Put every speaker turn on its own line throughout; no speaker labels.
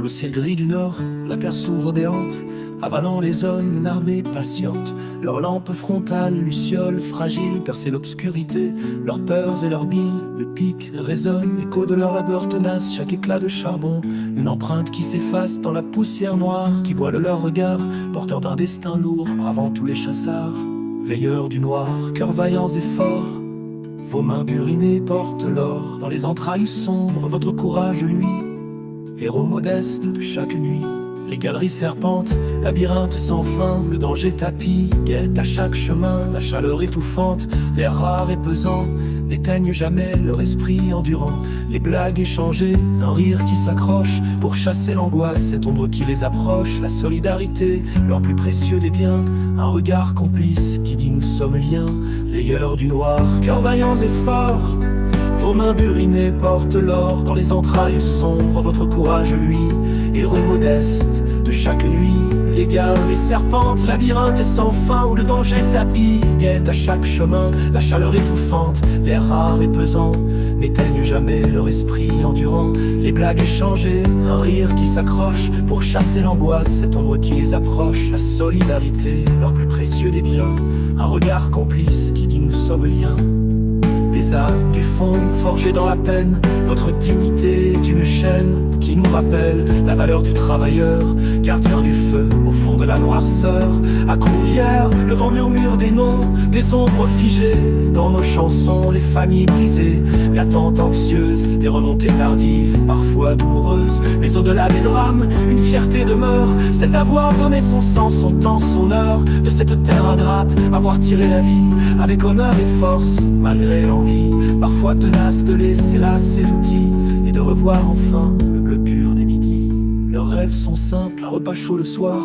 le ciel gris du nord, la terre s'ouvre béante, avalant les hommes, une armée patiente. Leurs lampes frontales, lucioles fragiles, percer l'obscurité. Leurs peurs et leurs billes, le pic résonne, écho de leur labeur tenace, chaque éclat de charbon. Une empreinte qui s'efface dans la poussière noire, qui voile leur regard, porteur d'un destin lourd, bravant tous les chassards. Veilleurs du noir, cœurs vaillants et forts, vos mains burinées portent l'or. Dans les entrailles sombres, votre courage lui, héros modeste de chaque nuit. Les galeries serpentent, labyrinthes sans fin, le danger tapis, guette à chaque chemin, la chaleur étouffante, l'air rare et pesant, n'éteignent jamais leur esprit endurant. Les blagues échangées, un rire qui s'accroche, pour chasser l'angoisse, cette ombre qui les approche. La solidarité, leur plus précieux des biens, un regard complice qui dit nous sommes liens. Layeurs du noir, cœurs vaillants et forts, vos mains burinées portent l'or. Dans les entrailles sombres, votre courage lui, héros modeste de chaque nuit. Les galeries serpentent, labyrinthes sans fin, où le danger tapis, guette à chaque chemin, la chaleur étouffante, l'air rare et pesant, n'éteignent jamais leur esprit endurant. Les blagues échangées, un rire qui s'accroche, pour chasser l'angoisse, cette ombre qui les approche. La solidarité, leur plus précieux des biens, un regard complice qui dit nous sommes liens. Les âmes du fond forgées dans la peine, votre dignité est une chaîne qui nous rappelle la valeur du travailleur, gardien du feu au fond de la noirceur. À Courrières, le vent murmure des noms, des ombres figées dans nos chansons, les familles brisées, l'attente anxieuse, des remontées tardives, parfois douloureuses. Mais au-delà des drames, une fierté demeure, celle d'avoir donné son sang, son temps, son heure, de cette terre ingrate, avoir tiré la vie avec honneur et force, malgré l'envie, parfois tenace de laisser là ses outils, et de revoir enfin le bleu pur des midis. Leurs rêves sont simples, un repas chaud le soir,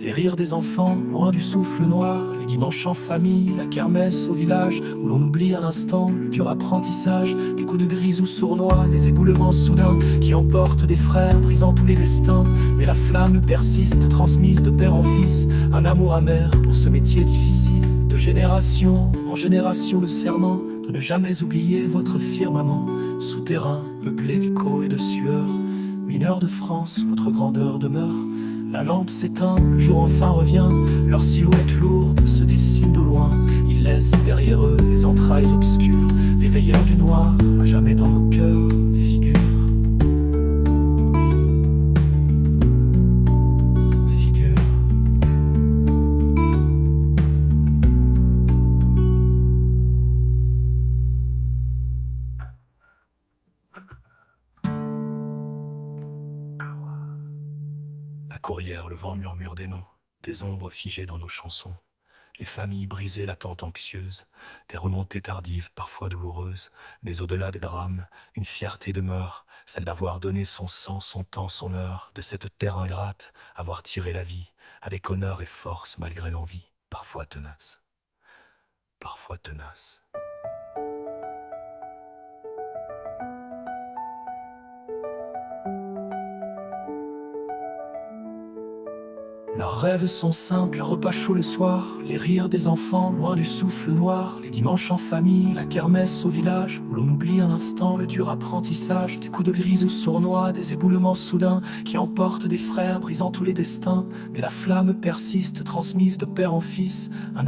les rires des enfants, loin du souffle noir. Les dimanches en famille, la kermesse au village, où l'on oublie un instant le dur apprentissage. Des coups de grise ou sournois, des éboulements soudains qui emportent des frères, brisant tous les destins. Mais la flamme persiste, transmise de père en fils, un amour amer pour ce métier difficile. De génération en génération, le serment de ne jamais oublier votre firmament souterrain, peuplé d'échos et de sueur. Mineurs de France, votre grandeur demeure. La lampe s'éteint, le jour enfin revient, leur silhouette lourde se dessine de loin. Ils laissent derrière eux les entrailles obscures, les veilleurs du noir, à jamais dans nos cœurs figurent. À Courrières, le vent murmure des noms, des ombres figées dans nos chansons. Les familles brisées, l'attente anxieuse, des remontées tardives, parfois douloureuses. Mais au-delà des drames, une fierté demeure, celle d'avoir donné son sang, son temps, son heure, de cette terre ingrate, avoir tiré la vie, avec honneur et force, malgré l'envie, parfois tenace. Parfois tenace. Leurs rêves sont simples, un repas chaud le soir, les rires des enfants, loin du souffle noir. Les dimanches en famille, la kermesse au village, où l'on oublie un instant le dur apprentissage. Des coups de grise ou sournois, des éboulements soudains, qui emportent des frères, brisant tous les destins. Mais la flamme persiste, transmise de père en fils, un